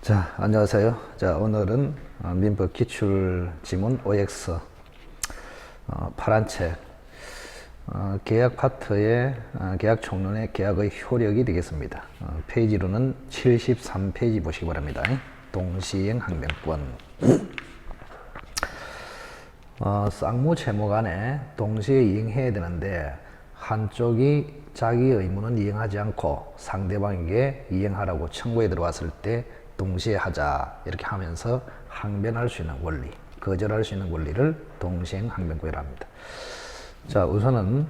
자, 안녕하세요. 자, 오늘은 민법 기출 지문 OX 파란 책 계약 파트의 계약 총론의 계약의 효력이 되겠습니다. 페이지로는 73페이지 보시기 바랍니다. 동시행 항변권. 쌍무 채무 간에 동시에 이행해야 되는데 한쪽이 자기 의무는 이행하지 않고 상대방에게 이행하라고 청구에 들어왔을 때 동시에 하자 이렇게 하면서 항변할 수 있는 권리, 거절할 수 있는 권리를 동시행 항변권이라 합니다. 자, 우선은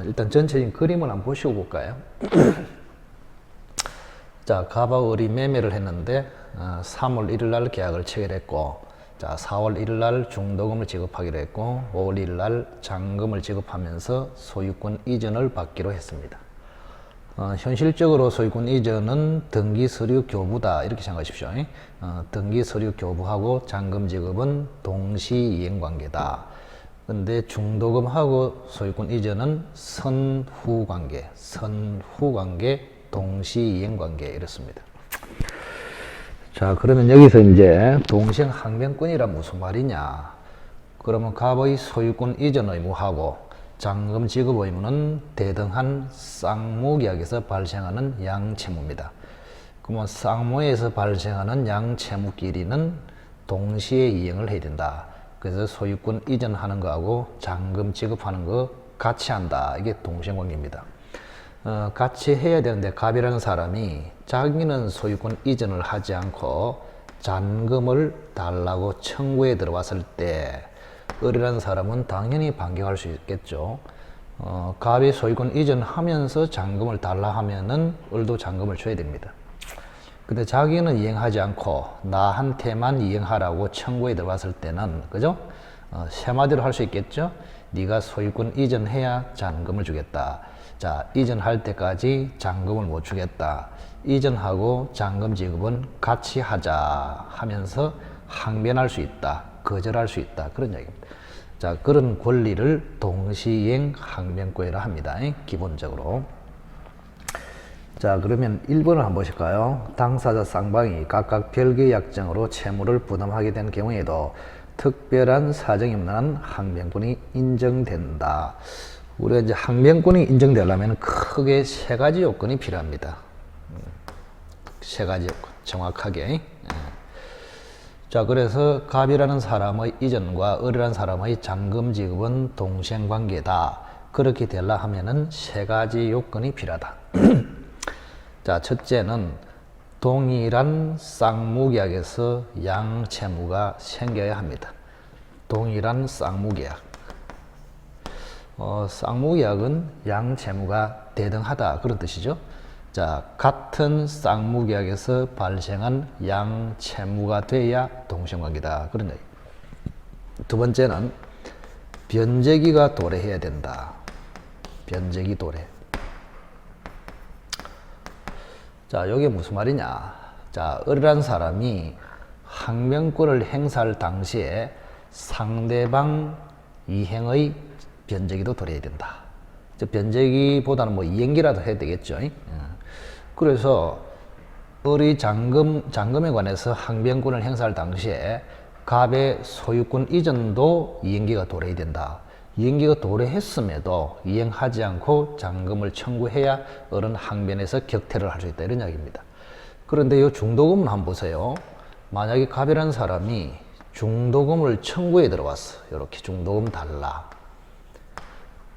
일단 전체적인 그림을 한번 보시고 볼까요? 자, 갑과 을이 매매를 했는데 3월 1일 날 계약을 체결했고, 자, 4월 1일 날 중도금을 지급하기로 했고 5월 1일 날 잔금을 지급하면서 소유권 이전을 받기로 했습니다. 현실적으로 소유권 이전은 등기서류 교부다 이렇게 생각하십시오. 등기서류 교부하고 잔금 지급은 동시 이행관계다. 근데 중도금하고 소유권 이전은 선후관계, 동시 이행관계 이렇습니다. 자, 그러면 여기서 이제 동시행 항변권이란 무슨 말이냐? 그러면 갑의 소유권 이전 의무하고 잔금 지급 의무는 대등한 쌍무계약에서 발생하는 양채무입니다. 그러면 쌍무에서 발생하는 양채무끼리는 동시에 이행을 해야 된다. 그래서 소유권 이전하는 거하고 잔금 지급하는 거 같이 한다. 이게 동시행관계입니다. 같이 해야 되는데 갑이라는 사람이 자기는 소유권 이전을 하지 않고 잔금을 달라고 청구에 들어왔을 때 을이라는 사람은 당연히 반격할 수 있겠죠. 갑이 소유권 이전하면서 잔금을 달라 하면은 을도 잔금을 줘야 됩니다. 근데 자기는 이행하지 않고 나한테만 이행하라고 청구에 들어왔을 때는, 그죠? 세 마디로 할 수 있겠죠? 네가 소유권 이전해야 잔금을 주겠다. 자, 이전할 때까지 잔금을 못 주겠다. 이전하고 잔금 지급은 같이 하자 하면서 항변할 수 있다. 거절할 수 있다. 그런 얘기입니다. 자, 그런 권리를 동시이행 항변권이라 합니다. 기본적으로. 자, 그러면 1번을 한번 보실까요? 당사자 쌍방이 각각 별개의 약정으로 채무를 부담하게 된 경우에도 특별한 사정이 없는 한 항변권이 인정된다. 우리가 이제 항변권이 인정되려면 크게 세 가지 요건이 필요합니다. 세 가지 요건, 정확하게. 자, 그래서 갑이라는 사람의 이전과 을이라는 사람의 잔금 지급은 동시행관계다. 그렇게 되려 하면은 세 가지 요건이 필요하다. 자, 첫째는 동일한 쌍무계약에서 양채무가 생겨야 합니다. 동일한 쌍무계약. 쌍무계약은 양채무가 대등하다 그런 뜻이죠. 자, 같은 쌍무계약에서 발생한 양채무가 돼야 동시행관계다 그런 얘기. 두 번째는 변제기가 도래해야 된다. 변제기 도래. 자, 이게 무슨 말이냐? 자, 을이라는 사람이 항변권을 행사할 당시에 상대방 이행의 변제기도 도래해야 된다. 변제기보다는 뭐 이행기라도 해야 되겠죠. 그래서 을이 잔금에 관해서 항변권을 행사할 당시에 갑의 소유권 이전도 이행기가 도래해야 된다. 이행기가 도래했음에도 이행하지 않고 잔금을 청구해야 을은 항변에서 격퇴를 할 수 있다. 이런 이야기입니다. 그런데 이 중도금은 한번 보세요. 만약에 갑이라는 사람이 중도금을 청구에 들어왔어. 이렇게 중도금 달라.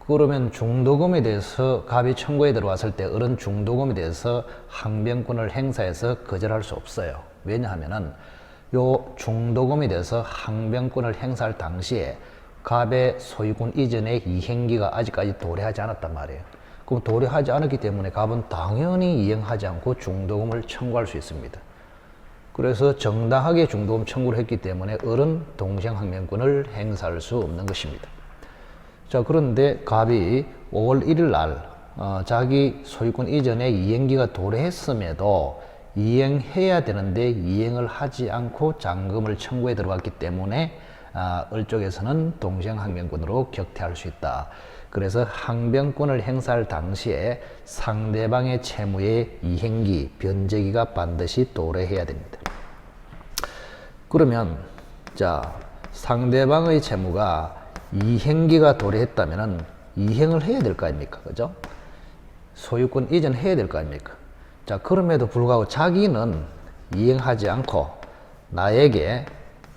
그러면 중도금에 대해서 갑이 청구에 들어왔을 때 을은 중도금에 대해서 항변권을 행사해서 거절할 수 없어요. 왜냐하면은 요 중도금에 대해서 항변권을 행사할 당시에 갑의 소유권 이전의 이행기가 아직까지 도래하지 않았단 말이에요. 그럼 도래하지 않았기 때문에 갑은 당연히 이행하지 않고 중도금을 청구할 수 있습니다. 그래서 정당하게 중도금 청구를 했기 때문에 을은 동시행 항변권을 행사할 수 없는 것입니다. 자, 그런데 갑이 5월 1일 날 자기 소유권 이전에 이행기가 도래했음에도 이행해야 되는데 이행을 하지 않고 잔금을 청구에 들어갔기 때문에 을 쪽에서는 동시행 항변권으로 격퇴할 수 있다. 그래서 항변권을 행사할 당시에 상대방의 채무의 이행기, 변제기가 반드시 도래해야 됩니다. 그러면 자, 상대방의 채무가 이행기가 도래했다면은 이행을 해야 될 거 아닙니까? 그죠? 소유권 이전해야 될 거 아닙니까? 자, 그럼에도 불구하고 자기는 이행하지 않고 나에게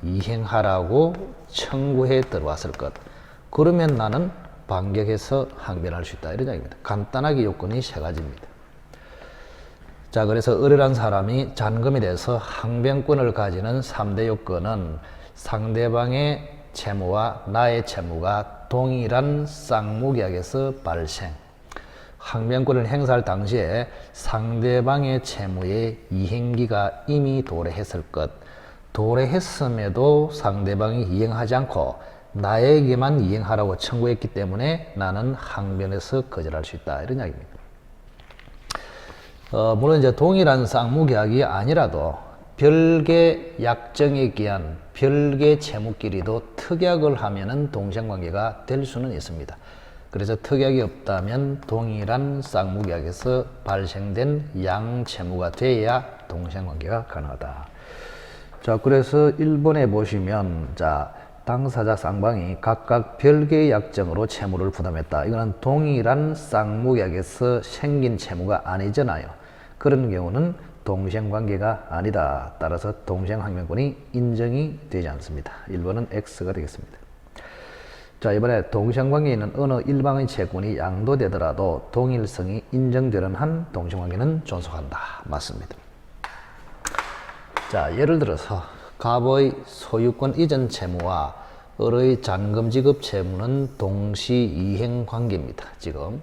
이행하라고 청구해 들어왔을 것. 그러면 나는 반격해서 항변할 수 있다. 이런 이야기입니다. 간단하게 요건이 세 가지입니다. 자, 그래서 의뢰한 사람이 잔금에 대해서 항변권을 가지는 3대 요건은 상대방의 채무와 나의 채무가 동일한 쌍무계약에서 발생. 항변권을 행사할 당시에 상대방의 채무의 이행기가 이미 도래했을 것. 도래했음에도 상대방이 이행하지 않고 나에게만 이행하라고 청구했기 때문에 나는 항변에서 거절할 수 있다. 이런 이야기입니다. 물론 이제 동일한 쌍무계약이 아니라도 별개 약정에 기한 별개 채무끼리도 특약을 하면은 동생관계가 될 수는 있습니다. 그래서 특약이 없다면 동일한 쌍무계약에서 발생된 양채무가 돼야 동생관계가 가능하다. 자, 그래서 1번에 보시면 자, 당사자 쌍방이 각각 별개의 약정으로 채무를 부담했다. 이거는 동일한 쌍무계약에서 생긴 채무가 아니잖아요. 그런 경우는 동생관계가 아니다. 따라서 동생항변권이 인정이 되지 않습니다. 1번은 X가 되겠습니다. 자, 이번에 동생관계에 있는 어느 일방의 채권이 양도되더라도 동일성이 인정되는 한 동생관계는 존속한다. 맞습니다. 자, 예를 들어서 갑의 소유권 이전 채무와 을의 잔금 지급 채무는 동시 이행 관계입니다. 지금.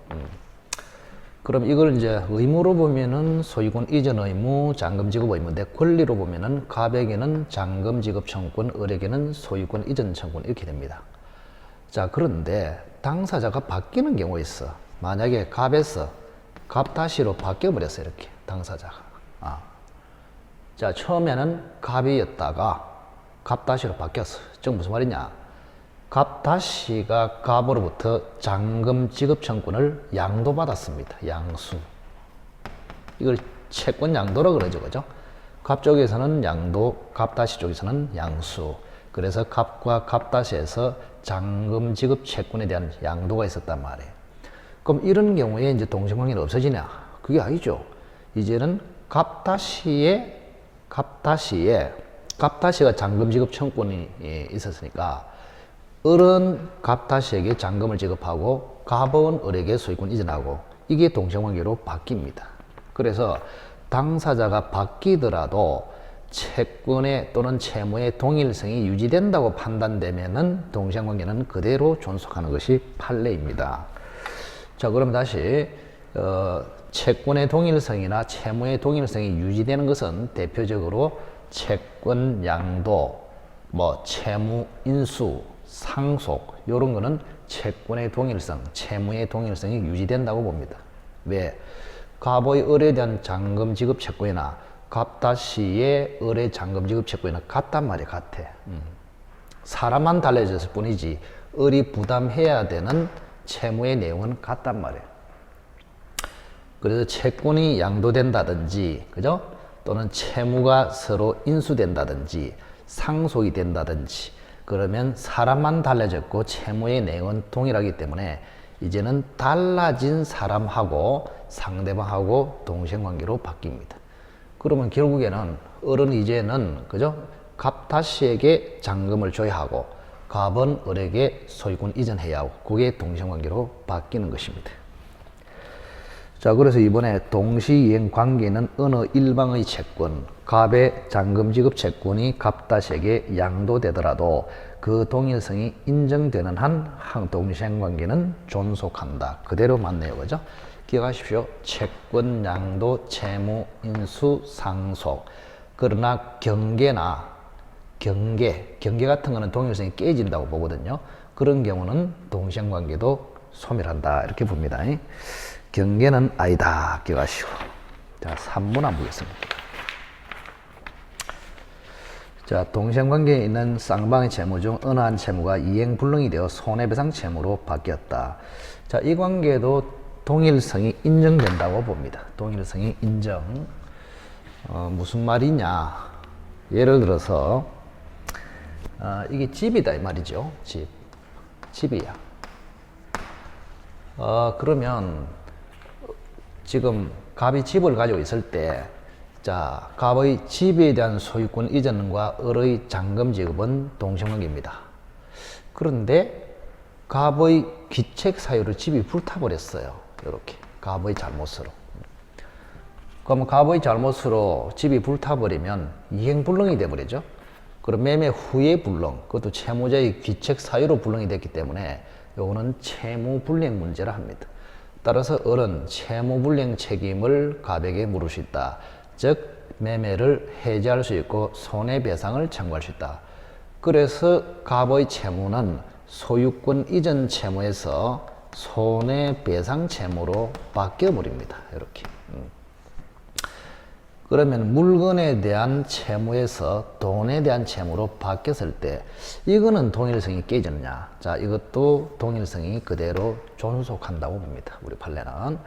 그럼 이걸 이제 의무로 보면은 소유권 이전 의무, 잔금 지급 의무인데 권리로 보면은 갑에게는 잔금 지급 청구권, 을에게는 소유권 이전 청구권 이렇게 됩니다. 자, 그런데 당사자가 바뀌는 경우가 있어. 만약에 갑에서 갑다시로 바뀌어 버렸어요. 이렇게 당사자가. 자, 처음에는 갑이었다가 갑다시로 바뀌었어. 즉 무슨 말이냐? 갑다시가 갑으로부터 잔금 지급 청구권을 양도받았습니다. 양수. 이걸 채권 양도라 그러죠. 그죠? 갑 쪽에서는 양도, 갑다시 쪽에서는 양수. 그래서 갑과 갑다시에서 잔금 지급 채권에 대한 양도가 있었단 말이에요. 그럼 이런 경우에 이제 동생관계는 없어지냐? 그게 아니죠. 이제는 갑다시가 잔금 지급 청구권이 있었으니까 을은 갑다시에게 잔금을 지급하고 갑은 을에게 소유권 이전하고 이게 동생관계로 바뀝니다. 그래서 당사자가 바뀌더라도 채권의 또는 채무의 동일성이 유지된다고 판단되면은 동생관계는 그대로 존속하는 것이 판례입니다. 자, 그럼 다시 채권의 동일성이나 채무의 동일성이 유지되는 것은 대표적으로 채권 양도, 채무 인수, 상속 이런 거는 채권의 동일성, 채무의 동일성이 유지된다고 봅니다. 왜? 갑의 을에 대한 잔금 지급 채권이나 갑다시의 을의 잔금 지급 채권이나 같단 말이야, 같아. 사람만 달라졌을 뿐이지 을이 부담해야 되는 채무의 내용은 같단 말이에요. 그래서 채권이 양도된다든지, 그죠? 또는 채무가 서로 인수된다든지, 상속이 된다든지, 그러면 사람만 달라졌고 채무의 내용은 동일하기 때문에 이제는 달라진 사람하고 상대방하고 동생관계로 바뀝니다. 그러면 결국에는 을은 이제는, 그죠? 갑다시에게 잔금을 줘야 하고, 갑은 을에게 소유권 이전해야 하고, 그게 동생관계로 바뀌는 것입니다. 자, 그래서 이번에 동시이행 관계는 어느 일방의 채권, 갑의 잔금 지급 채권이 갑다시에게 양도되더라도 그 동일성이 인정되는 한 동생관계는 존속한다. 그대로 맞네요. 그죠? 기억하십시오. 채권, 양도, 채무, 인수, 상속. 그러나 경계 같은 거는 동일성이 깨진다고 보거든요. 그런 경우는 동생관계도 소멸한다. 이렇게 봅니다. 경계는 아니다. 기억하시고. 자, 3문 한번 보겠습니다. 자, 동생관계에 있는 쌍방의 채무 중 어느 한 채무가 이행불능이 되어 손해배상 채무로 바뀌었다. 자, 이 관계도 동일성이 인정된다고 봅니다. 동일성이 인정. 무슨 말이냐? 예를 들어서 이게 집이다 이 말이죠. 집이야. 그러면 지금 갑이 집을 가지고 있을 때, 자, 갑의 집에 대한 소유권 이전과 을의 잔금 지급은 동생관계입니다. 그런데 갑의 귀책 사유로 집이 불타버렸어요. 이렇게 갑의 잘못으로. 그럼 갑의 잘못으로 집이 불타버리면 이행불능이 돼버리죠. 그럼 매매 후에 불능, 그것도 채무자의 귀책 사유로 불능이 됐기 때문에 요거는 채무불이행 문제라 합니다. 따라서 을은 채무불이행 책임을 갑에게 물을 수 있다. 즉 매매를 해지할 수 있고 손해배상을 청구할 수 있다. 그래서 갑의 채무는 소유권 이전 채무에서 손해배상 채무로 바뀌어버립니다. 이렇게. 그러면 물건에 대한 채무에서 돈에 대한 채무로 바뀌었을 때 이거는 동일성이 깨졌냐? 자, 이것도 동일성이 그대로 존속한다고 봅니다. 우리 판례는.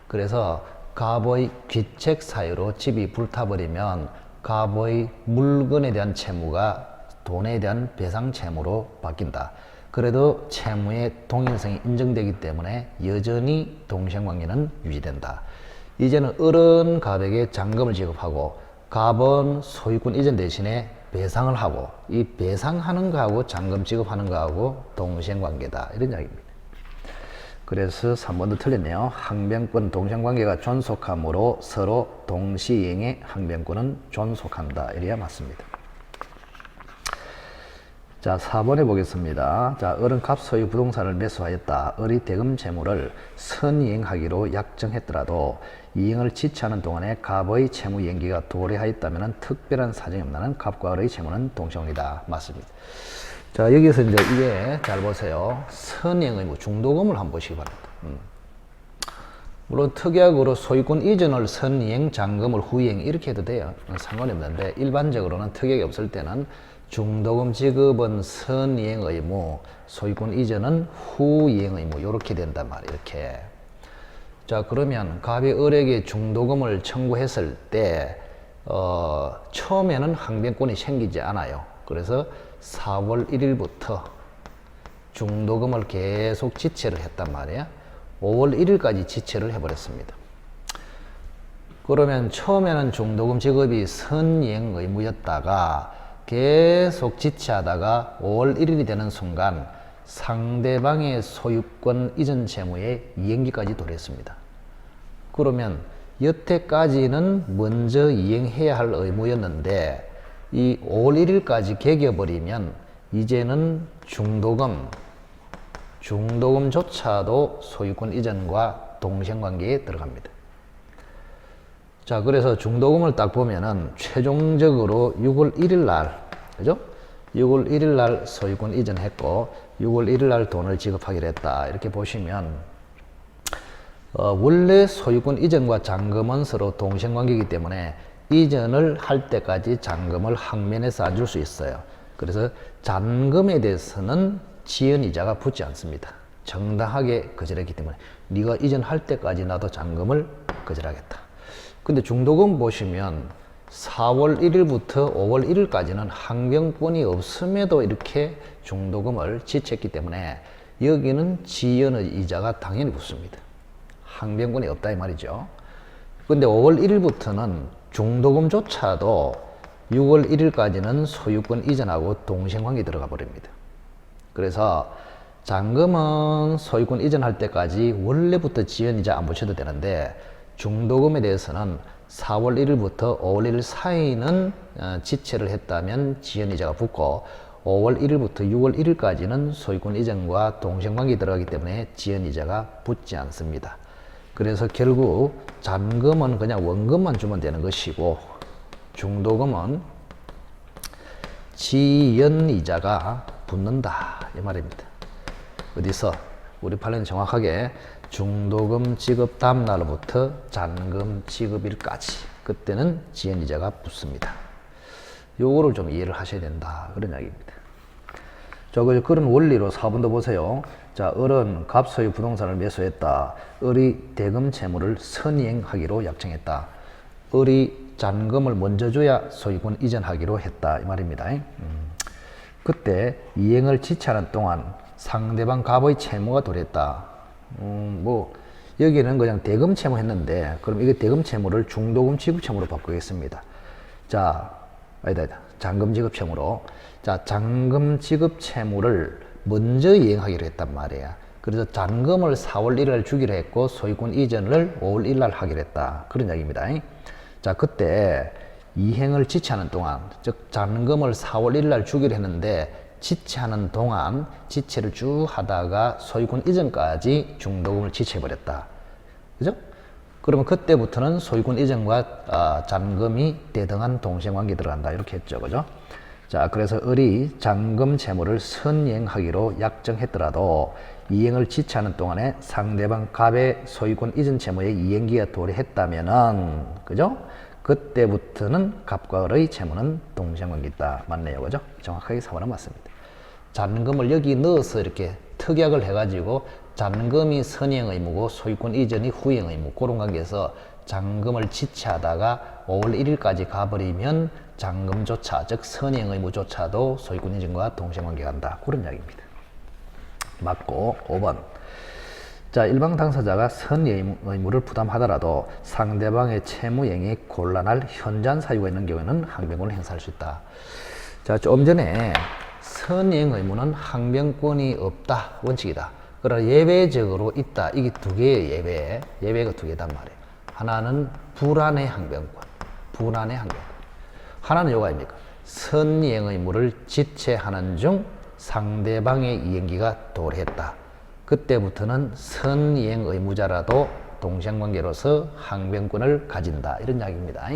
그래서 갑의 귀책 사유로 집이 불타버리면 갑의 물건에 대한 채무가 돈에 대한 배상 채무로 바뀐다. 그래도 채무의 동일성이 인정되기 때문에 여전히 동생관계는 유지된다. 이제는 을은 갑에게 잔금을 지급하고 갑은 소유권 이전 대신에 배상을 하고 이 배상하는 거하고 잔금 지급하는 거하고 동생관계다. 이런 이야기입니다. 그래서 3번도 틀렸네요. 항변권 동생관계가 존속하므로 서로 동시이행의 항변권은 존속한다. 이래야 맞습니다. 자, 4번에 보겠습니다. 자, 을은 갑 소유 부동산을 매수하였다. 을이 대금 채무를 선이행하기로 약정했더라도 이행을 지체하는 동안에 갑의 채무 연기가 도래하였다면 특별한 사정이 없는 갑과 을의 채무는 동시이다. 맞습니다. 자, 여기서 이제 이게 잘 보세요. 선이행 의무, 중도금을 한번 보시기 바랍니다. 물론 특약으로 소유권 이전을 선이행, 잔금을 후이행 이렇게 해도 돼요. 상관이 없는데 일반적으로는 특약이 없을 때는 중도금 지급은 선이행 의무, 소유권 이전은 후이행 의무 이렇게 된단 말이에요. 이렇게. 자, 그러면 갑이 을에게 중도금을 청구했을 때 처음에는 항변권이 생기지 않아요. 그래서 4월 1일부터 중도금을 계속 지체를 했단 말이에요. 5월 1일까지 지체를 해버렸습니다. 그러면 처음에는 중도금 지급이 선이행 의무였다가 계속 지체하다가 5월 1일이 되는 순간 상대방의 소유권 이전 채무에 이행기까지 도래했습니다. 그러면 여태까지는 먼저 이행해야 할 의무였는데 이 5월 1일까지 개겨버리면 이제는 중도금조차도 소유권 이전과 동생관계에 들어갑니다. 자, 그래서 중도금을 딱 보면은 최종적으로 6월 1일 날, 그죠? 6월 1일 날 소유권 이전했고 6월 1일 날 돈을 지급하기로 했다. 이렇게 보시면 원래 소유권 이전과 잔금은 서로 동생관계이기 때문에 이전을 할 때까지 잔금을 항면에서 안 줄 수 있어요. 그래서 잔금에 대해서는 지연이자가 붙지 않습니다. 정당하게 거절했기 때문에 네가 이전할 때까지 나도 잔금을 거절하겠다. 근데 중도금 보시면 4월 1일부터 5월 1일까지는 항변권이 없음에도 이렇게 중도금을 지체했기 때문에 여기는 지연의 이자가 당연히 붙습니다. 항변권이 없다 이 말이죠. 근데 5월 1일부터는 중도금조차도 6월 1일까지는 소유권 이전하고 동생관계 들어가 버립니다. 그래서 잔금은 소유권 이전할 때까지 원래부터 지연이자 안 붙여도 되는데 중도금에 대해서는 4월 1일부터 5월 1일 사이는 지체를 했다면 지연이자가 붙고 5월 1일부터 6월 1일까지는 소유권 이전과 동생관계 들어가기 때문에 지연이자가 붙지 않습니다. 그래서 결국 잔금은 그냥 원금만 주면 되는 것이고 중도금은 지연이자가 붙는다 이 말입니다. 어디서? 우리 판례는 정확하게 중도금 지급 다음 날부터 잔금 지급일까지 그때는 지연이자가 붙습니다. 요거를 좀 이해를 하셔야 된다 그런 이야기입니다. 그런 원리로 4번도 보세요. 자, 을은 갑소유 부동산을 매수했다. 을이 대금 채무를 선이행하기로 약정했다. 을이 잔금을 먼저 줘야 소유권 이전하기로 했다 이 말입니다. 그때 이행을 지체하는 동안 상대방 갑의 채무가 도래했다. 뭐 여기는 그냥 대금 채무 했는데 그럼 이거 대금 채무를 중도금 지급 채무로 바꾸겠습니다. 자, 아니다. 잔금 지급 채무로. 자, 잔금 지급 채무를 먼저 이행하기로 했단 말이야. 그래서 잔금을 4월 1일 주기로 했고 소유권 이전을 5월 1일 하기로 했다. 그런 이야기입니다. 자, 그때 이행을 지체하는 동안, 즉 잔금을 4월 1일 날 주기로 했는데 지체하는 동안 지체를 쭉 하다가 소유권 이전까지 중도금을 지체해버렸다. 그죠? 그러면 그때부터는 소유권 이전과 잔금이 대등한 동생관계 들어간다. 이렇게 했죠. 그죠? 자, 그래서 을이 잔금 채무를 선이행하기로 약정했더라도 이행을 지체하는 동안에 상대방 갑의 소유권 이전 채무의 이행기가 도래했다면은, 그죠? 그때부터는 갑과 을의 채무는 동생관계 있다. 맞네요. 그죠? 정확하게 사본은 맞습니다. 잔금을 여기 넣어서 이렇게 특약을 해가지고 잔금이 선이행 의무고 소유권 이전이 후행 의무, 그런 관계에서 잔금을 지체하다가 5월 1일까지 가버리면 잔금조차, 즉 선이행 의무조차도 소유권 이전과 동생관계 간다. 그런 이야기입니다. 맞고 5번. 자, 일방 당사자가 선의 의무를 부담하더라도 상대방의 채무행위 곤란할 현저한 사유가 있는 경우에는 항변권을 행사할 수 있다. 자, 좀 전에 선이행 의무는 항변권이 없다 원칙이다. 그러나 예외적으로 있다. 이게 두 개의 예외가 두 개단 말이에요. 하나는 불안의 항변권, 불안의 항변권. 하나는 요거 아닙니까? 선이행 의무를 지체하는 중 상대방의 이행기가 도래했다. 그때부터는 선이행 의무자라도 동생관계로서 항변권을 가진다. 이런 이야기입니다.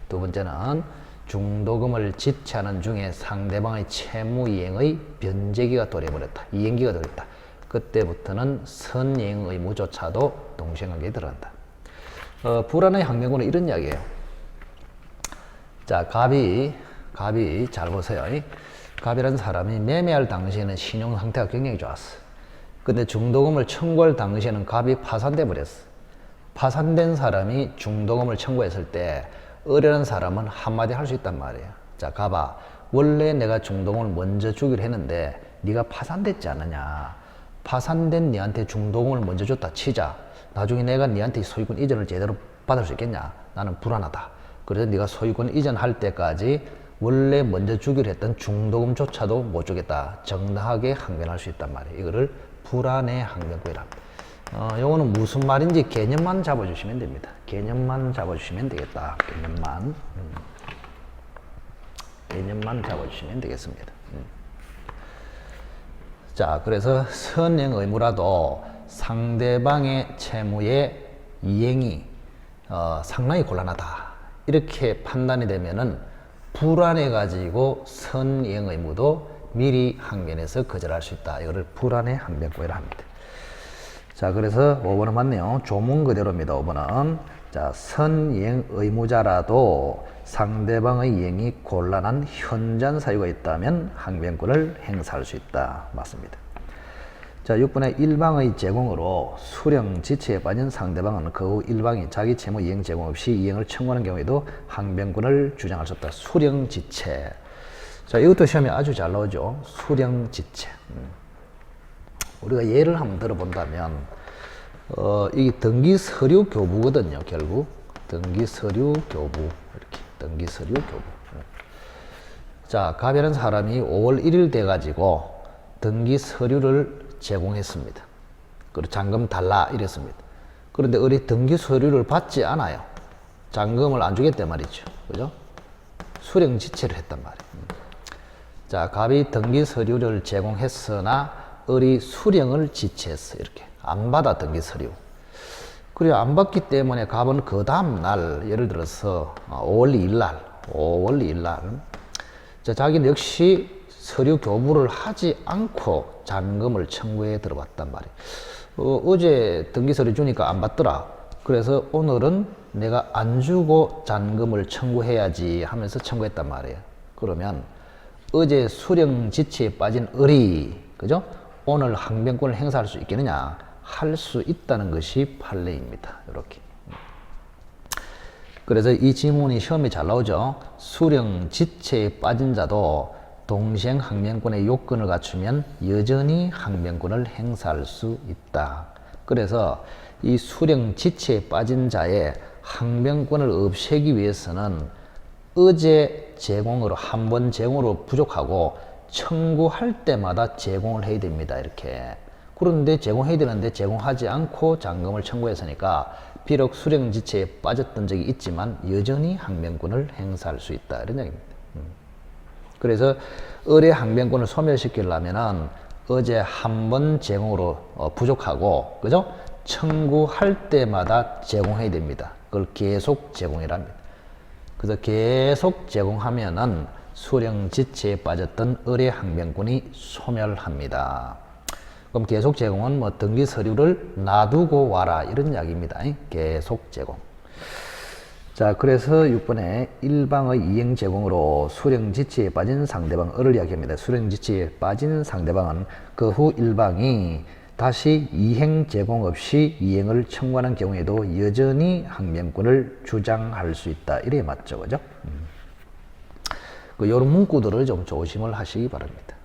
두 번째는 중도금을 지체하는 중에 상대방의 채무 이행의 변제기가 도래해버렸다. 이행기가 도래했다. 그때부터는 선이행 의무조차도 동생관계에 들어간다. 불안의 항변권은 이런 이야기예요. 자, 갑이 잘 보세요. 갑이라는 사람이 매매할 당시에는 신용 상태가 굉장히 좋았어. 근데 중도금을 청구할 당시에는 갑이 파산돼 버렸어. 파산된 사람이 중도금을 청구했을 때 을이라는 사람은 한마디 할 수 있단 말이에요. 자, 갑아, 원래 내가 중도금을 먼저 주기로 했는데 네가 파산됐지 않느냐. 파산된 네한테 중도금을 먼저 줬다 치자. 나중에 내가 네한테 소유권 이전을 제대로 받을 수 있겠냐. 나는 불안하다. 그래서 네가 소유권 이전할 때까지 원래 먼저 주기로 했던 중도금조차도 못 주겠다. 정당하게 항변할 수 있단 말이에요. 이거를 불안의 항변권이랍니다. 요거는 무슨 말인지 개념만 잡아주시면 됩니다. 개념만 잡아주시면 되겠다. 개념만 잡아주시면 되겠습니다. 자, 그래서 선행 의무라도 상대방의 채무의 이행이 상당히 곤란하다. 이렇게 판단이 되면은 불안해 가지고 선이행 의무도 미리 항변해서 거절할 수 있다. 이거를 불안의 항변권이라 합니다. 자, 그래서 5번은 맞네요. 조문 그대로입니다. 5번은 자, 선이행 의무자라도 상대방의 이행이 곤란한 현저한 사유가 있다면 항변권을 행사할 수 있다. 맞습니다. 자, 6번에 일방의 제공으로 수령 지체에 빠진 상대방은 그 후 일방이 자기 채무 이행 제공 없이 이행을 청구하는 경우에도 항변권을 주장할 수 없다. 수령 지체. 자, 이것도 시험에 아주 잘 나오죠. 수령 지체. 우리가 예를 한번 들어본다면 이게 등기 서류 교부거든요. 결국 등기 서류 교부. 이렇게 등기 서류 교부. 자, 갑이라는 사람이 5월 1일 돼 가지고 등기 서류를 제공했습니다. 그리고 잔금 달라 이랬습니다. 그런데 을이 등기 서류를 받지 않아요. 잔금을 안 주겠단 말이죠. 그죠? 수령 지체를 했단 말이에요. 자, 갑이 등기 서류를 제공했으나 을이 수령을 지체했어. 이렇게 안 받아 등기 서류. 그리고 안 받기 때문에 갑은 그 다음 날, 예를 들어서 5월 2일 날 자, 자기는 역시 서류 교부를 하지 않고 잔금을 청구해 들어왔단 말이에요. 어제 등기 서류 주니까 안 받더라. 그래서 오늘은 내가 안 주고 잔금을 청구해야지 하면서 청구했단 말이에요. 그러면 어제 수령 지체에 빠진 을이, 그죠? 오늘 항변권을 행사할 수 있겠느냐? 할 수 있다는 것이 판례입니다. 이렇게. 그래서 이 지문이 시험에 잘 나오죠. 수령 지체에 빠진 자도 동시행 항변권의 요건을 갖추면 여전히 항변권을 행사할 수 있다. 그래서 이 수령 지체에 빠진 자의 항변권을 없애기 위해서는 어제 제공으로 한 번 제공으로 부족하고 청구할 때마다 제공을 해야 됩니다. 이렇게. 그런데 제공해야 되는데 제공하지 않고 잔금을 청구했으니까 비록 수령 지체에 빠졌던 적이 있지만 여전히 항변권을 행사할 수 있다. 이런 얘기입니다. 그래서 의뢰 항변권을 소멸시키려면은 어제 한 번 제공으로 부족하고, 그죠? 청구할 때마다 제공해야 됩니다. 그걸 계속 제공이랍니다. 그래서 계속 제공하면은 수령 지체에 빠졌던 의뢰 항변권이 소멸합니다. 그럼 계속 제공은 뭐 등기 서류를 놔두고 와라 이런 이야기입니다. 계속 제공. 자, 그래서 6번에 일방의 이행 제공으로 수령 지체에 빠진 상대방을 이야기합니다. 수령 지체에 빠진 상대방은 그 후 일방이 다시 이행 제공 없이 이행을 청구하는 경우에도 여전히 항변권을 주장할 수 있다. 이래 맞죠, 그죠? 이런 문구들을 좀 조심을 하시기 바랍니다.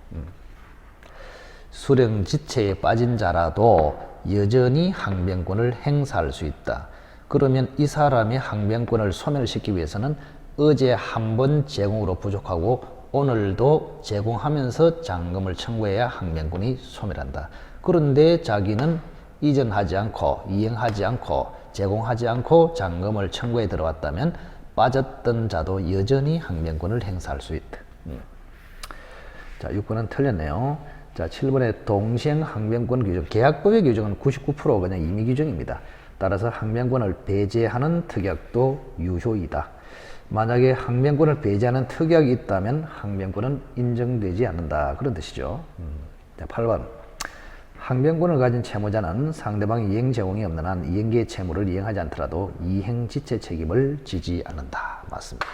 수령 지체에 빠진 자라도 여전히 항변권을 행사할 수 있다. 그러면 이 사람의 항변권을 소멸시키기 위해서는 어제 한 번 제공으로 부족하고 오늘도 제공하면서 잔금을 청구해야 항변권이 소멸한다. 그런데 자기는 이전하지 않고 이행하지 않고 제공하지 않고 잔금을 청구해 들어왔다면 빠졌던 자도 여전히 항변권을 행사할 수 있다. 자, 6번은 틀렸네요. 자, 7번에 동시행 항변권 규정. 계약법의 규정은 99% 그냥 임의 규정입니다. 따라서 항변권을 배제하는 특약도 유효이다. 만약에 항변권을 배제하는 특약이 있다면 항변권은 인정되지 않는다. 그런 뜻이죠. 자, 8번. 항변권을 가진 채무자는 상대방이 이행 제공이 없는 한 이행기의 채무를 이행하지 않더라도 이행지체 책임을 지지 않는다. 맞습니다.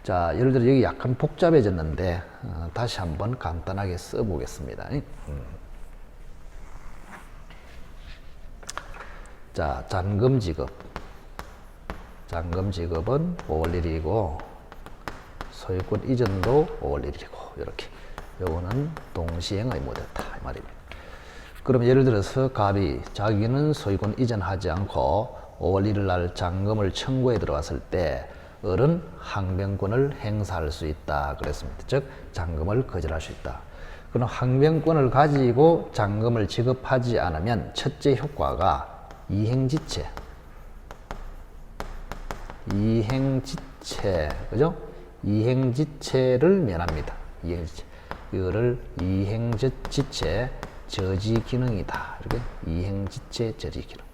자, 예를 들어 여기 약간 복잡해졌는데 다시 한번 간단하게 써보겠습니다. 자, 잔금 지급. 잔금 지급은 5월 1일이고 소유권 이전도 5월 1일이고 이렇게. 요거는 동시행 의무됐다 이 말입니다. 그럼 예를 들어서 갑이 자기는 소유권 이전하지 않고 5월 1일 날 잔금을 청구해 들어왔을 때 을은 항변권을 행사할 수 있다 그랬습니다. 즉 잔금을 거절할 수 있다. 그럼 항변권을 가지고 잔금을 지급하지 않으면 첫째 효과가 이행지체, 그죠? 이행지체를 면합니다. 이행지체. 이거를 이행지체 저지 기능이다. 이렇게 이행지체 저지 기능.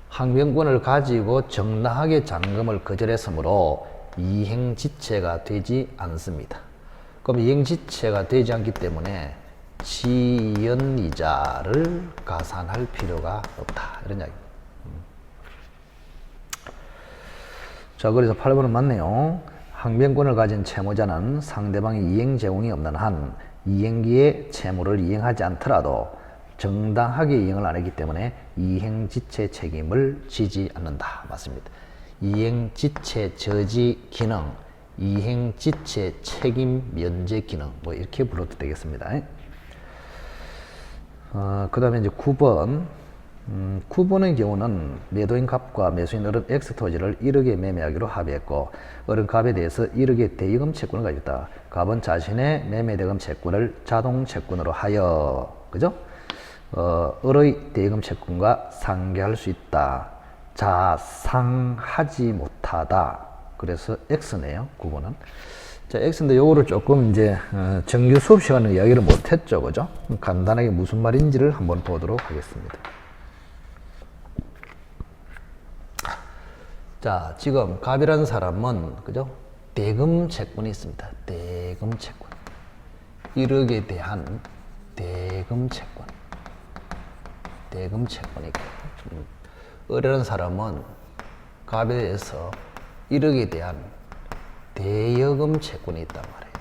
항변권을 가지고 정당하게 잔금을 거절했으므로 이행지체가 되지 않습니다. 그럼 이행지체가 되지 않기 때문에 지연이자를 가산할 필요가 없다. 이런 이야기입니다. 자, 그래서 8번은 맞네요. 항변권을 가진 채무자는 상대방이 이행 제공이 없는 한 이행기에 채무를 이행하지 않더라도 정당하게 이행을 안 했기 때문에 이행지체 책임을 지지 않는다. 맞습니다. 이행지체 저지 기능, 이행지체 책임 면제 기능 뭐 이렇게 불러도 되겠습니다. 그 다음에 이제 9번 9번의 경우는 매도인 갑과 매수인 을은 X 토지를 1억에 매매하기로 합의했고 을은 갑에 대해서 1억의 대여금 채권을 가지고 있다. 갑은 자신의 매매대금 채권을 자동 채권으로 하여 그죠? 을의 대여금 채권과 상계할 수 있다. 자, 상하지 못하다. 그래서 X네요. 9번은. 자, X인데 요거를 조금 이제 정규 수업 시간에 이야기를 못했죠. 그죠? 간단하게 무슨 말인지를 한번 보도록 하겠습니다. 자, 지금 갑이라는 사람은 그죠? 대금 채권이 있습니다. 대금 채권. 1억에 대한 대금 채권. 대금 채권이고. 을이라는 사람은 갑에 대해서 1억에 대한 대여금 채권이 있단 말이에요.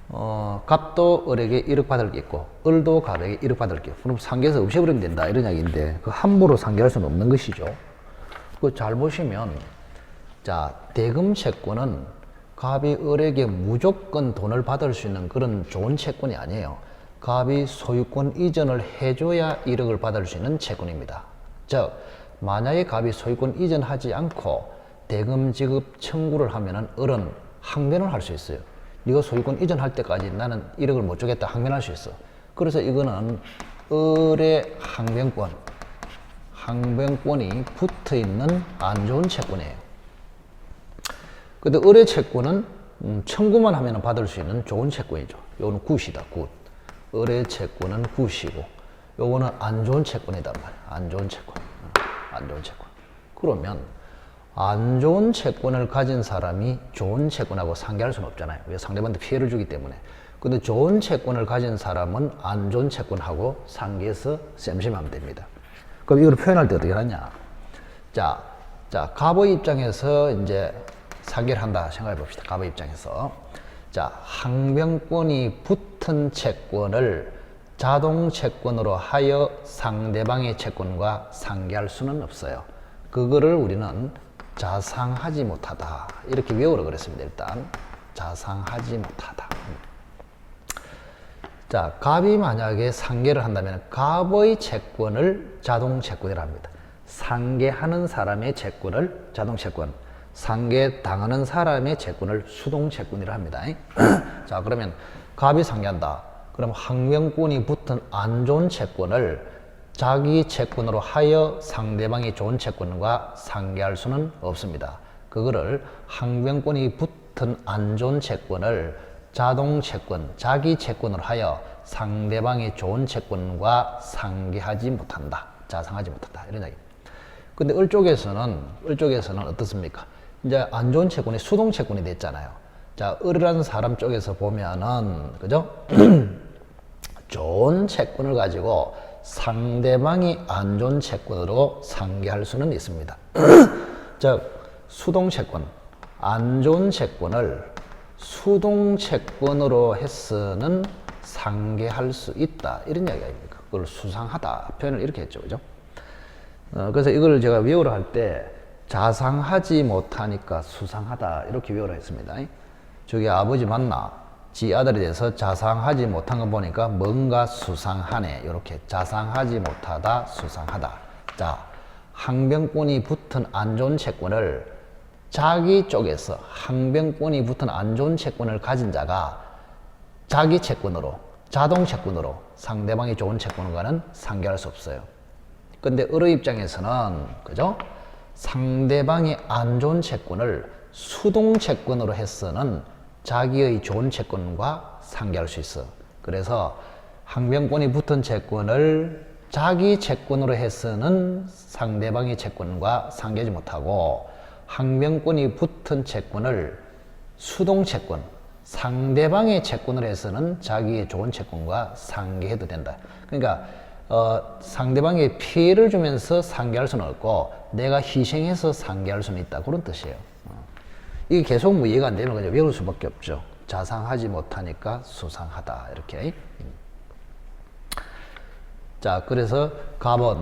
이렇게. 갑도 을에게 1억 받을 게 있고 을도 갑에게 1억 받을 게 있고 그럼 상계에서 없애버리면 된다 이런 이야기인데 그 함부로 상계할 수는 없는 것이죠. 그 잘 보시면 자, 대금 채권은 갑이 을에게 무조건 돈을 받을 수 있는 그런 좋은 채권이 아니에요. 갑이 소유권 이전을 해줘야 1억을 받을 수 있는 채권입니다. 즉 만약에 갑이 소유권 이전하지 않고 대금 지급 청구를 하면은 을은 항변을 할 수 있어요. 네가 소유권 이전할 때까지 나는 1억을 못 주겠다 항변할 수 있어. 그래서 이거는 을의 항변권이 붙어 있는 안 좋은 채권이에요. 근데 을의 채권은 청구만 하면 받을 수 있는 좋은 채권이죠. 요거는 굿이다, 굿. 을의 채권은 굿이고, 요거는 안 좋은 채권이단 말이야. 안 좋은 채권. 안 좋은 채권. 그러면 안 좋은 채권을 가진 사람이 좋은 채권하고 상계할 수는 없잖아요. 왜? 상대방한테 피해를 주기 때문에. 근데 좋은 채권을 가진 사람은 안 좋은 채권하고 상계해서 쌤심하면 됩니다. 그럼 이걸 표현할 때 어떻게 하냐? 자, 갑의 입장에서 이제 상계를 한다 생각해 봅시다. 갑의 입장에서. 자, 항변권이 붙은 채권을 자동 채권으로 하여 상대방의 채권과 상계할 수는 없어요. 그거를 우리는 자상하지 못하다. 이렇게 외우라 그랬습니다. 일단. 자상하지 못하다. 자, 갑이 만약에 상계를 한다면 갑의 채권을 자동 채권이라 합니다. 상계하는 사람의 채권을 자동 채권, 상계 당하는 사람의 채권을 수동 채권이라 합니다. 자, 그러면 갑이 상계한다. 그럼 항변권이 붙은 안 좋은 채권을 자기 채권으로 하여 상대방이 좋은 채권과 상계할 수는 없습니다. 그거를 항변권이 붙은 안 좋은 채권을 자동 채권, 자기 채권으로 하여 상대방의 좋은 채권과 상계하지 못한다. 자상하지 못한다. 이런 이야기입니다. 근데 을 쪽에서는 어떻습니까? 이제 안 좋은 채권이 수동 채권이 됐잖아요. 자, 을이라는 사람 쪽에서 보면은, 그죠? 좋은 채권을 가지고 상대방이 안 좋은 채권으로 상계할 수는 있습니다. 즉, 수동 채권, 안 좋은 채권을 수동 채권으로 해서는 상계할 수 있다. 이런 이야기가 아닙니까? 그걸 수상하다. 표현을 이렇게 했죠. 그죠? 그래서 이걸 제가 외우라 할 때 자상하지 못하니까 수상하다. 이렇게 외우라 했습니다. 저기 아버지 맞나? 지 아들에 대해서 자상하지 못한 거 보니까 뭔가 수상하네. 이렇게 자상하지 못하다, 수상하다. 자, 항변권이 붙은 안 좋은 채권을 자기 쪽에서 항변권이 붙은 안 좋은 채권을 가진 자가 자기 채권으로, 자동 채권으로 상대방이 좋은 채권과는 상계할 수 없어요. 근데 을의 입장에서는, 그죠? 상대방이 안 좋은 채권을 수동 채권으로 해서는 자기의 좋은 채권과 상계할 수 있어. 그래서 항변권이 붙은 채권을 자기 채권으로 해서는 상대방의 채권과 상계하지 못하고, 항변권이 붙은 채권을 수동 채권, 상대방의 채권을 해서는 자기의 좋은 채권과 상계해도 된다. 그러니까 상대방에 피해를 주면서 상계할 수는 없고 내가 희생해서 상계할 수는 있다. 그런 뜻이에요. 이게 계속 뭐 이해가 안 되는 거죠. 외울 수밖에 없죠. 자상하지 못하니까 수상하다. 이렇게. 자, 그래서 갑은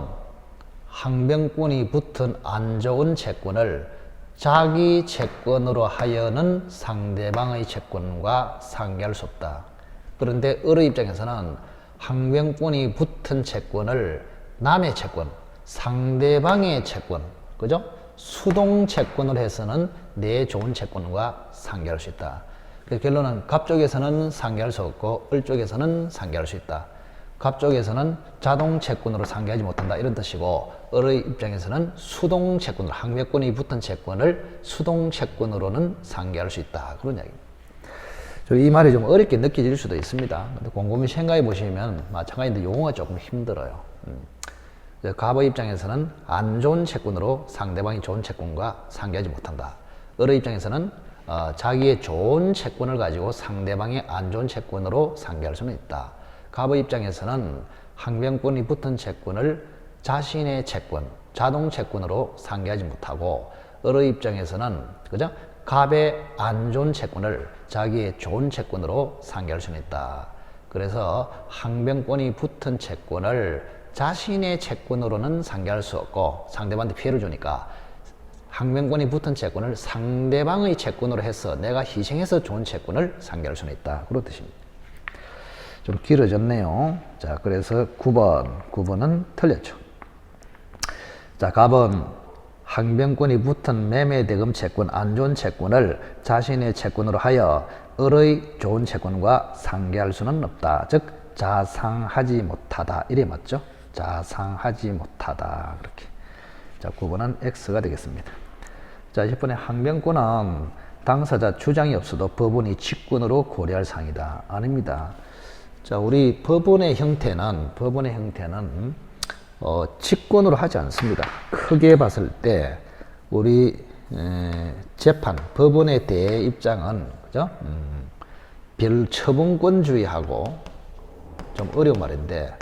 항변권이 붙은 안 좋은 채권을 자기 채권으로 하여는 상대방의 채권과 상계할 수 없다. 그런데 을의 입장에서는 항변권이 붙은 채권을 남의 채권, 상대방의 채권, 그죠? 수동 채권을 해서는 내 좋은 채권과 상계할 수 있다. 그래서 결론은 갑 쪽에서는 상계할 수 없고 을 쪽에서는 상계할 수 있다. 갑 쪽에서는 자동 채권으로 상계하지 못한다 이런 뜻이고, 을의 입장에서는 수동 채권으로, 항변권이 붙은 채권을 수동 채권으로는 상계할 수 있다. 그런 이야기입니다. 이 말이 좀 어렵게 느껴질 수도 있습니다. 근데 곰곰이 생각해 보시면 마찬가지인데 용어가 조금 힘들어요. 갑의 입장에서는 안 좋은 채권으로 상대방이 좋은 채권과 상계하지 못한다. 을의 입장에서는 자기의 좋은 채권을 가지고 상대방의 안 좋은 채권으로 상계할 수는 있다. 갑의 입장에서는 항변권이 붙은 채권을 자신의 채권, 자동 채권으로 상계하지 못하고, 을의 입장에서는, 그죠? 갑의 안 좋은 채권을 자기의 좋은 채권으로 상계할 수는 있다. 그래서 항변권이 붙은 채권을 자신의 채권으로는 상계할 수 없고 상대방한테 피해를 주니까 항변권이 붙은 채권을 상대방의 채권으로 해서 내가 희생해서 좋은 채권을 상계할 수는 있다. 그런 뜻입니다. 좀 길어졌네요. 자, 그래서 9번은 틀렸죠. 자, 갑은 항변권이 붙은 매매대금 채권, 안 좋은 채권을 자신의 채권으로 하여 을의 좋은 채권과 상계할 수는 없다. 즉 자상하지 못하다. 이래 맞죠? 자상하지 못하다. 그렇게. 자, 9번은 X가 되겠습니다. 자, 10번에 항변권은 당사자 주장이 없어도 법원이 직권으로 고려할 사항이다. 아닙니다. 자, 우리 법원의 형태는 직권으로 하지 않습니다. 크게 봤을 때 우리 재판, 법원에 대해 입장은 그죠? 별처분권주의하고 좀 어려운 말인데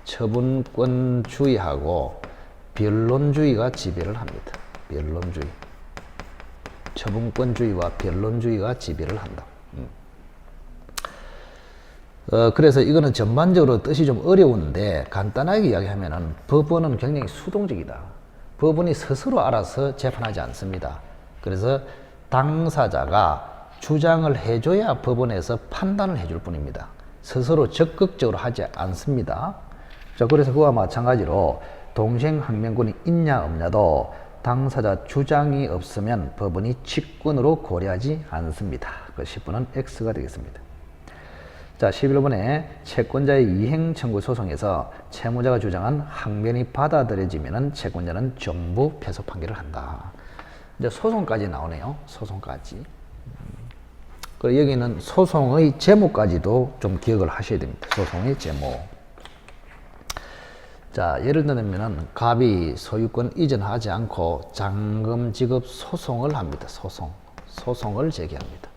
처분권주의하고 변론주의가 지배를 합니다. 변론주의. 처분권주의와 변론주의가 지배를 한다. 그래서 이거는 전반적으로 뜻이 좀 어려운데 간단하게 이야기하면은 법원은 굉장히 수동적이다. 법원이 스스로 알아서 재판하지 않습니다. 그래서 당사자가 주장을 해줘야 법원에서 판단을 해줄 뿐입니다. 스스로 적극적으로 하지 않습니다. 자, 그래서 그와 마찬가지로 동생 항변권이 있냐 없냐도 당사자 주장이 없으면 법원이 직권으로 고려하지 않습니다. 그 10번은 X가 되겠습니다. 자, 11번에 채권자의 이행 청구 소송에서 채무자가 주장한 항변이 받아들여지면 채권자는 전부 패소 판결을 한다. 이제 소송까지 나오네요. 소송까지. 그리고 여기는 소송의 제목까지도 좀 기억을 하셔야 됩니다. 소송의 제목. 자, 예를 들면은 갑이 소유권 이전하지 않고 잔금 지급 소송을 합니다. 소송을 제기합니다.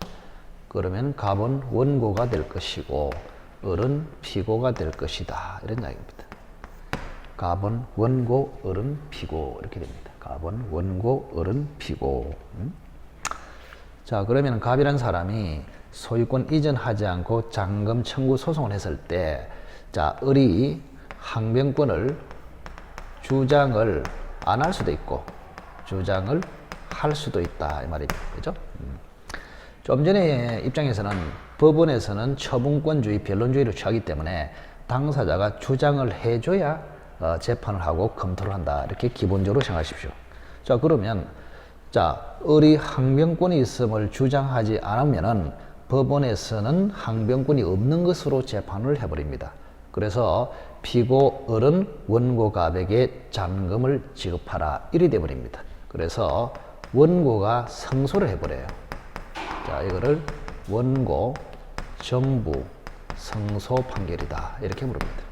그러면 갑은 원고가 될 것이고 을은 피고가 될 것이다. 이런 이야기입니다. 갑은 원고, 을은 피고 이렇게 됩니다. 갑은 원고, 을은 피고. 자, 그러면 갑이란 사람이 소유권 이전하지 않고 잔금 청구 소송을 했을 때, 자, 을이 항변권을 주장을 안 할 수도 있고 주장을 할 수도 있다 이 말이죠. 그죠? 좀 전에 입장에서는 법원에서는 처분권주의, 변론주의를 취하기 때문에 당사자가 주장을 해줘야 재판을 하고 검토를 한다. 이렇게 기본적으로 생각하십시오. 자, 그러면 자, 을이 항변권이 있음을 주장하지 않으면은 법원에서는 항변권이 없는 것으로 재판을 해버립니다. 그래서 피고 을은 원고 갑에게 잔금을 지급하라 이리 돼버립니다. 그래서 원고가 승소를 해버려요. 자, 이거를 원고 전부 승소 판결이다 이렇게 부릅니다.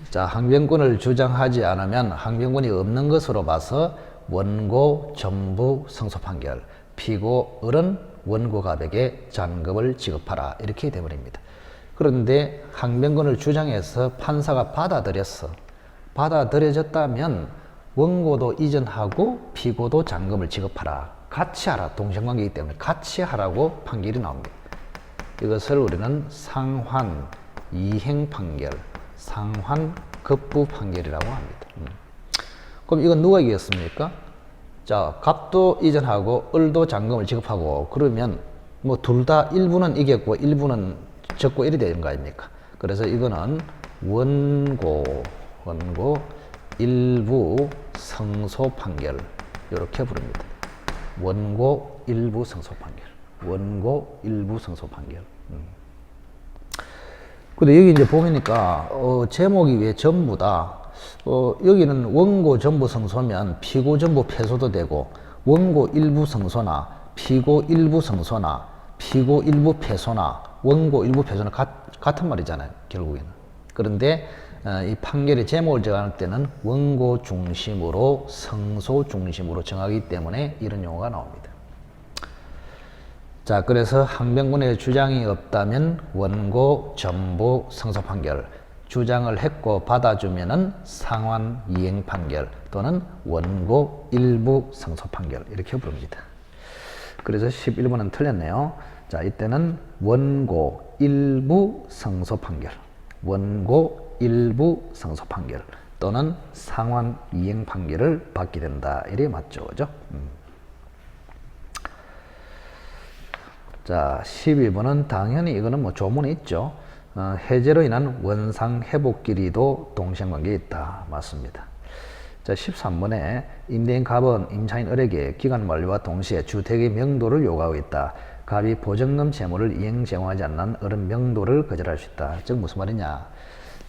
자, 항변권을 주장하지 않으면 항변권이 없는 것으로 봐서 원고 전부 승소 판결, 피고 을은 원고 갑에게 잔금을 지급하라 이렇게 돼버립니다. 그런데 항변권을 주장해서 판사가 받아들여졌다면 원고도 이전하고 피고도 잔금을 지급하라. 같이 하라. 동생관계이기 때문에 같이 하라고 판결이 나옵니다. 이것을 우리는 상환 이행 판결, 상환 급부 판결이라고 합니다. 그럼 이건 누가 이겼습니까? 자, 갑도 이전하고 을도 잔금을 지급하고 그러면 뭐 둘 다 일부는 이겼고 일부는 적고 이래 되는 거 아닙니까? 그래서 이거는 원고 일부 승소 판결 이렇게 부릅니다. 원고 일부 승소 판결. 원고 일부 승소 판결. 근데 여기 이제 보니까 제목이 왜 전부다. 여기는 원고 전부 승소면 피고 전부 패소도 되고 원고 일부 승소나 피고 일부 승소나 피고 일부 패소나 원고 일부 패소는 같은 말이잖아요. 결국에는. 그런데 이 판결의 제목을 정할 때는 원고 중심으로 승소 중심으로 정하기 때문에 이런 용어가 나옵니다. 자, 그래서 항변권의 주장이 없다면 원고 전부 승소 판결, 주장을 했고 받아주면은 상환 이행 판결 또는 원고 일부 승소 판결 이렇게 부릅니다. 그래서 11번은 틀렸네요. 자, 이때는 원고 일부 승소 판결, 원고 일부 승소 판결, 또는 상환 이행 판결을 받게 된다. 이래 맞죠, 그죠? 자, 12번은 당연히 이거는 뭐 조문이 있죠. 해제로 인한 원상 회복 길이도 동생관계에 있다. 맞습니다. 자, 13번에 임대인 갑은 임차인 을에게 기간 만료와 동시에 주택의 명도를 요구하고 있다. 갑이 보증금 채무를 이행 제공하지 않는 을은 명도를 거절할 수 있다. 즉 무슨 말이냐?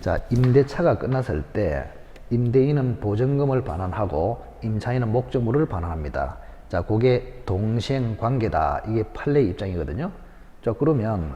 자, 임대차가 끝났을 때 임대인은 보증금을 반환하고 임차인은 목적물을 반환합니다. 자, 그게 동시행관계다. 이게 판례의 입장이거든요. 자, 그러면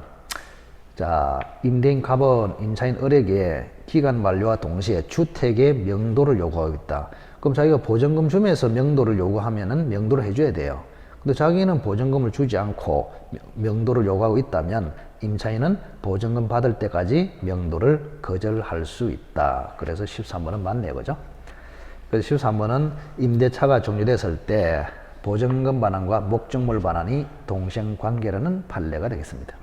자, 임대인 갑은 임차인 을에게 기간 만료와 동시에 주택의 명도를 요구하고 있다. 그럼 자기가 보증금 주면서 명도를 요구하면은 명도를 해줘야 돼요. 근데 자기는 보증금을 주지 않고 명도를 요구하고 있다면 임차인은 보증금 받을 때까지 명도를 거절할 수 있다. 그래서 13번은 맞네요, 그죠? 그래서 13번은 임대차가 종료됐을 때 보증금 반환과 목적물 반환이 동생관계라는 판례가 되겠습니다.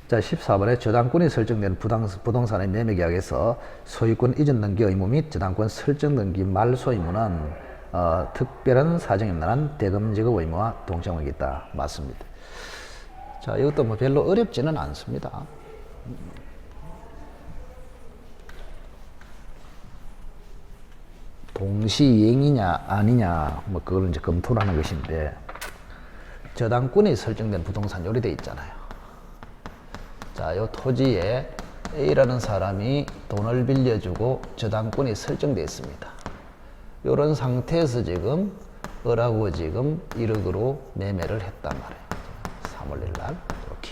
자, 14번에 저당권이 설정된 부동산의 매매계약에서 소유권 이전 등기 의무 및 저당권 설정 등기 말소 의무는 특별한 사정이 없는 한 대금 지급 의무와 동생관계가 있다. 맞습니다. 자, 이것도 뭐 별로 어렵지는 않습니다. 동시이행이냐 아니냐 뭐 그걸 이제 검토를 하는 것인데, 저당권이 설정된 부동산 요리 돼 있잖아요. 자, 요 토지에 A라는 사람이 돈을 빌려주고 저당권이 설정되어 있습니다. 요런 상태에서 지금 을하고 지금 1억으로 매매를 했단 말이에요. 3월 1일 이렇게.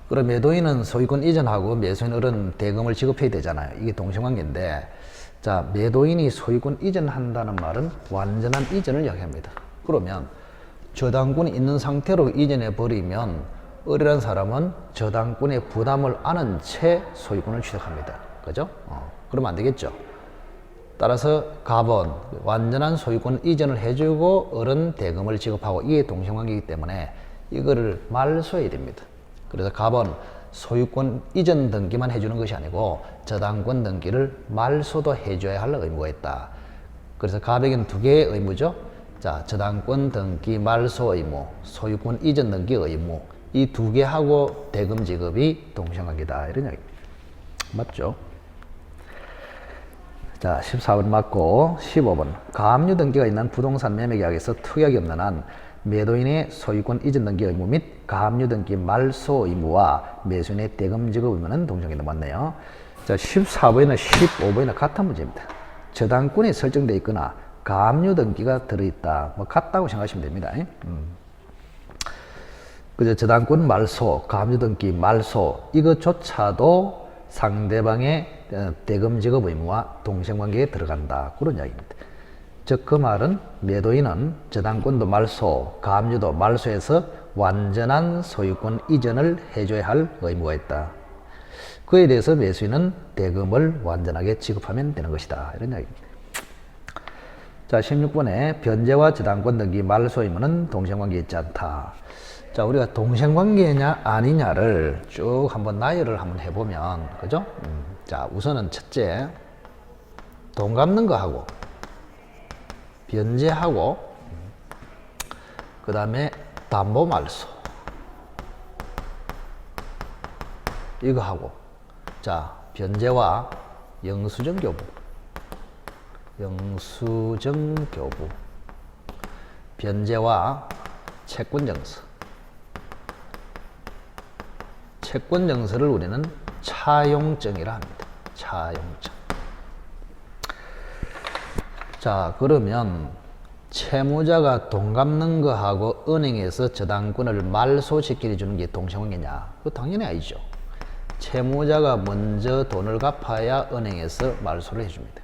그럼 매도인은 소유권 이전하고 매수인 을은 대금을 지급해야 되잖아요. 이게 동생관계인데, 자, 매도인이 소유권 이전한다는 말은 완전한 이전을 이야기합니다. 그러면 저당권이 있는 상태로 이전해 버리면 을이라는 사람은 저당권의 부담을 안은 채 소유권을 취득합니다. 그죠? 그러면 안 되겠죠. 따라서 갑은 완전한 소유권 이전을 해주고 을은 대금을 지급하고, 이게 동생관계이기 때문에 이거를 말소해야 됩니다. 그래서 갑은 소유권 이전 등기만 해주는 것이 아니고 저당권 등기를 말소도 해줘야 할 의무가 있다. 그래서 갑에게는 두 개의 의무죠. 자, 저당권 등기 말소 의무, 소유권 이전 등기 의무, 이 두 개 하고 대금 지급이 동생관계다. 이런 이야기입니다. 맞죠? 자, 14번 맞고 15번. 가압류 등기가 있는 부동산 매매계약에서 특약이 없는 한 매도인의 소유권 이전 등기 의무 및 가압류 등기 말소 의무와 매수인의 대금 지급 의무는 동생관계다. 맞네요. 자, 14번이나 15번이나 같은 문제입니다. 저당권이 설정되어 있거나 가압류 등기가 들어있다. 뭐 같다고 생각하시면 됩니다. 그저 저당권 말소, 가압류 등기 말소, 이것조차도 상대방의 대금 지급 의무와 동생관계에 들어간다. 그런 이야기입니다. 즉, 그 말은 매도인은 저당권도 말소, 가압류도 말소해서 완전한 소유권 이전을 해줘야 할 의무가 있다. 그에 대해서 매수인은 대금을 완전하게 지급하면 되는 것이다. 이런 이야기입니다. 자, 16번에 변제와 저당권 등기 말소 의무는 동생관계에 있지 않다. 자, 우리가 동생관계냐 아니냐를 쭉 한번 나열을 한번 해보면, 그죠? 자, 우선은 첫째, 돈 갚는 거 하고, 변제하고, 그 다음에 담보 말소, 이거 하고, 자, 변제와 영수증 교부, 변제와 채권증서, 채권증서를 우리는 차용증이라 합니다. 차용증. 자, 그러면 채무자가 돈 갚는 거하고 은행에서 저당권을 말소시켜 주는 게 동생관계냐? 그거 당연히 아니죠. 채무자가 먼저 돈을 갚아야 은행에서 말소를 해줍니다.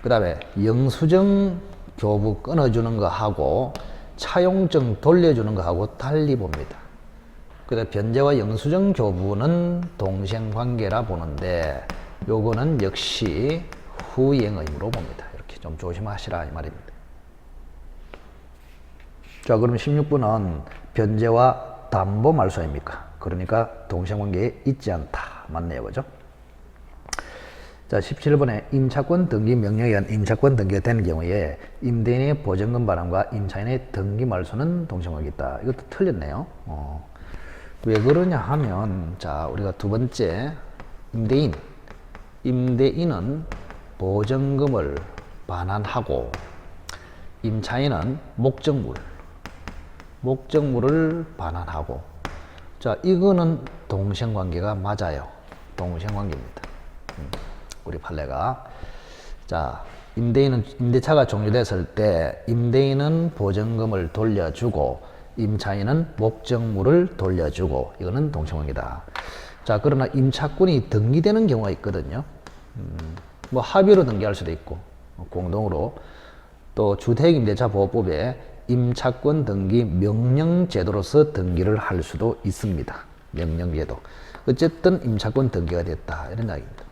그 다음에 영수증 교부 끊어주는 거하고 차용증 돌려주는 거하고 달리 봅니다. 그래서 변제와 영수증 교부는 동생관계라 보는데, 요거는 역시 후이행 의무로 봅니다. 이렇게 좀 조심하시라 이 말입니다. 자, 그럼 16번은 변제와 담보 말소입니까? 그러니까 동생관계에 있지 않다. 맞네요, 그죠? 자, 17번에 임차권 등기 명령에 의한 임차권 등기가 되는 경우에 임대인의 보증금 반환과 임차인의 등기 말소는 동시행하겠다. 이것도 틀렸네요. 왜 그러냐 하면, 자, 우리가 두 번째, 임대인은 보증금을 반환하고, 임차인은 목적물을 반환하고, 자, 이거는 동시행관계가 맞아요. 동시행관계입니다. 우리 판례가. 자, 임대차가 종료됐을 때 임대인은 보증금을 돌려주고 임차인은 목적물을 돌려주고, 이거는 동시행관계다. 자, 그러나 임차권이 등기되는 경우가 있거든요. 뭐 합의로 등기할 수도 있고 공동으로, 또 주택임대차보호법에 임차권 등기 명령제도로서 등기를 할 수도 있습니다. 명령제도. 어쨌든 임차권 등기가 됐다, 이런 이야기입니다.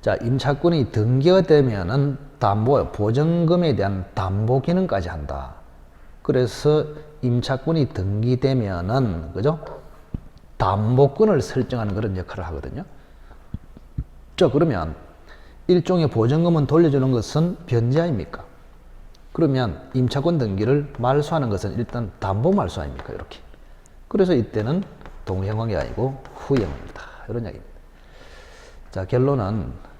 자, 임차권이 등기가 되면은 보증금에 대한 담보 기능까지 한다. 그래서 임차권이 등기되면은, 그죠? 담보권을 설정하는 그런 역할을 하거든요. 자, 그러면 일종의 보증금은 돌려주는 것은 변제 아닙니까? 그러면 임차권 등기를 말소하는 것은 일단 담보 말소 아닙니까? 이렇게. 그래서 이때는 동시행관계가 아니고 후행입니다. 이런 이야기입니다. 자, 결론은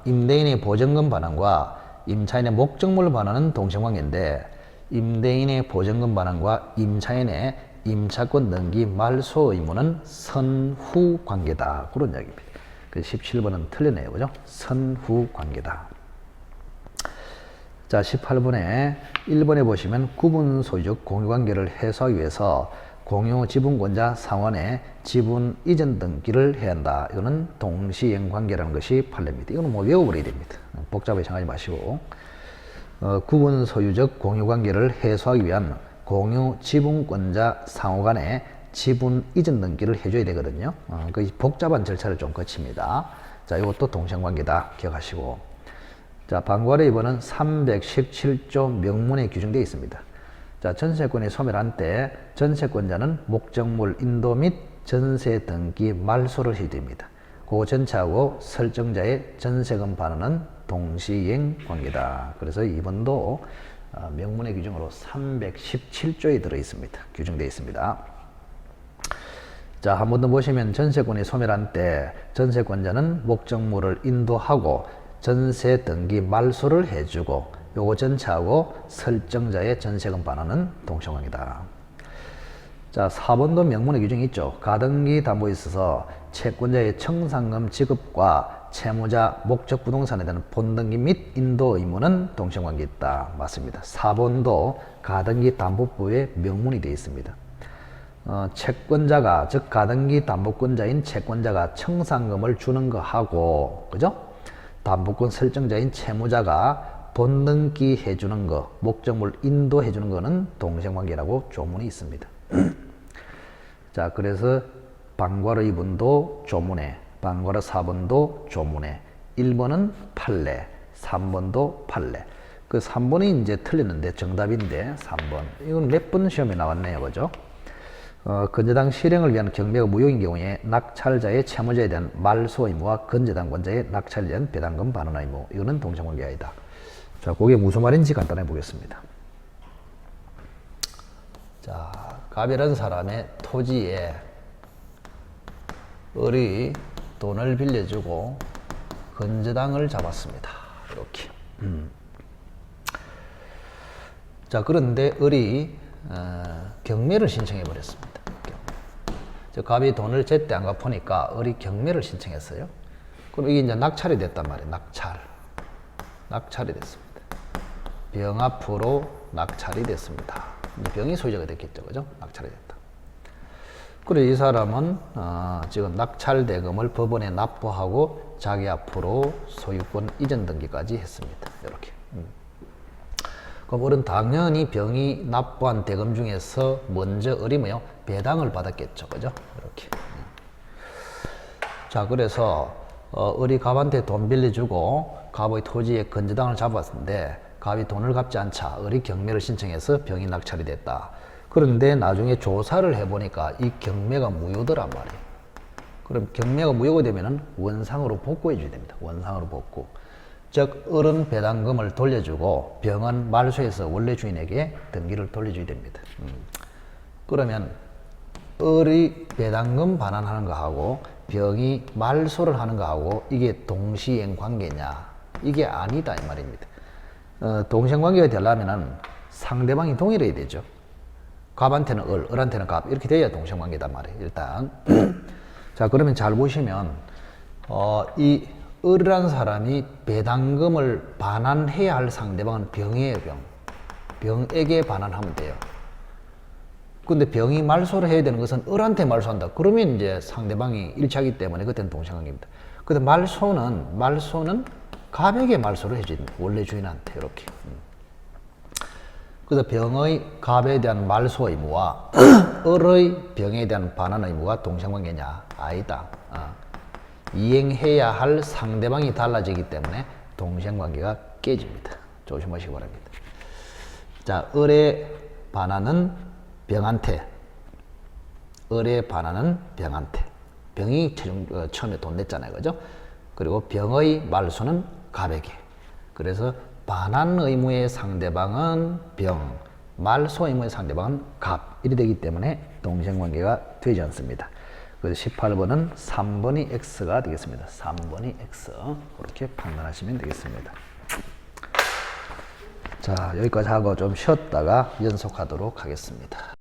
임대인의 보증금 반환과 임차인의 목적물 반환은 동시행관계인데, 임대인의 보증금 반환과 임차인의 임차권 등기 말소 의무는 선후 관계다. 그런 이야기입니다. 그래서 17번은 틀렸네요. 그죠? 선후 관계다. 자, 18번에 1번에 보시면 구분 소유적 공유관계를 해소하기 위해서 공유 지분권자 상환의 지분 이전 등기를 해야 한다. 이거는 동시행 관계라는 것이 판례입니다. 이거는 뭐 외워버려야 됩니다. 복잡하게 생각하지 마시고, 구분 소유적 공유 관계를 해소하기 위한 공유 지분권자 상호 간의 지분 이전 등기를 해줘야 되거든요. 그 복잡한 절차를 좀 거칩니다. 자, 이것도 동시행 관계다 기억하시고. 자, 방과후 2번은 317조 명문에 규정되어 있습니다. 자, 전세권이 소멸한 때 전세권자는 목적물 인도 및 전세 등기 말소를 해야 됩니다. 그 전체하고 설정자의 전세금 반환은 동시행 관계다. 그래서 2번도 명문의 규정으로 317조에 들어 있습니다. 규정되어 있습니다. 자, 한 번 더 보시면 전세권이 소멸한 때 전세권자는 목적물을 인도하고 전세 등기 말소를 해주고, 요거 전체하고 설정자의 전세금 반환은 동시행관계다. 자, 4번도 명문의 규정이 있죠. 가등기 담보에 있어서 채권자의 청산금 지급과 채무자 목적 부동산에 대한 본등기 및 인도 의무는 동시행관계 있다. 맞습니다. 4번도 가등기 담보법에 명문이 되어 있습니다. 채권자가, 즉 가등기 담보권자인 채권자가 청산금을 주는 거 하고, 그죠? 담보권 설정자인 채무자가 본등기 해주는 거, 목적물 인도해주는 거는 동시행관계라고 조문이 있습니다. 자, 그래서 방과후 2번도 조문에, 방과후 4번도 조문에, 1번은 판례, 3번도 판례. 그 3번이 이제 틀렸는데 정답인데 3번. 이건 몇 번 시험에 나왔네요. 그죠? 건재당 실행을 위한 경매가 무효인 경우에 낙찰자의 채무자에 대한 말소 의무와 건재당권자의 낙찰에 대한 배당금 반환 의무. 이거는 동시행관계 아니다. 자, 그게 무슨 말인지 간단히 보겠습니다. 자, 가별한 사람의 토지에 을이 돈을 빌려주고 건재당을 잡았습니다. 이렇게. 자, 그런데 을이 경매를 신청해 버렸습니다. 저 갑이 돈을 제때 안 갚으니까 을이 경매를 신청했어요. 그럼 이게 이제 낙찰이 됐단 말이에요. 낙찰이 됐습니다. 병 앞으로 낙찰이 됐습니다. 병이 소유자가 됐겠죠. 그죠? 낙찰이 됐다. 그래, 이 사람은 지금 낙찰 대금을 법원에 납부하고 자기 앞으로 소유권 이전 등기까지 했습니다. 이렇게. 그럼 을은 당연히 병이 납부한 대금 중에서 먼저 을이 뭐요? 배당을 받았겠죠. 그죠? 이렇게. 자, 그래서 을이 갑한테 돈 빌려주고 갑의 토지에 건재당을 잡았는데 갑이 돈을 갚지 않자 을이 경매를 신청해서 병이 낙찰이 됐다. 그런데 나중에 조사를 해보니까 이 경매가 무효더란 말이에요. 그럼 경매가 무효가 되면은 원상으로 복구해 줘야 됩니다. 원상으로 복구. 즉 을은 배당금을 돌려주고 병은 말소해서 원래 주인에게 등기를 돌려줘야 됩니다. 그러면 을이 배당금 반환하는 거하고 병이 말소를 하는 거하고 이게 동시행 관계냐? 이게 아니다 이 말입니다. 동시행 관계가 되려면은 상대방이 동일해야 되죠. 갑한테는 을, 을한테는 갑 이렇게 돼야 동시행 관계단 말이에요. 일단 자 그러면 잘 보시면 이 을이라는 사람이 배당금을 반환해야 할 상대방은 병이에요. 병에게 반환하면 돼요. 근데 병이 말소를 해야 되는 것은 을한테 말소한다. 그러면 이제 상대방이 일치하기 때문에 그때는 동시행관계입니다. 근데 말소는 갑에게 말소를 해줘야 됩니다. 원래 주인한테 이렇게. 그래서 병의 갑에 대한 말소 의무와 을의 병에 대한 반환 의무가 동시행관계냐? 아니다. 이행해야 할 상대방이 달라지기 때문에 동시행관계가 깨집니다. 조심하시기 바랍니다. 자, 을의 반환은 병한테, 을의 반환은 병한테. 병이 처음에 돈 냈잖아요. 그죠? 그리고 병의 말소는 갑에게. 그래서 반환 의무의 상대방은 병, 말소 의무의 상대방은 갑. 이리 되기 때문에 동시행관계가 되지 않습니다. 그래서 18번은 3번이 X가 되겠습니다. 3번이 X. 그렇게 판단하시면 되겠습니다. 자, 여기까지 하고 좀 쉬었다가 연속하도록 하겠습니다.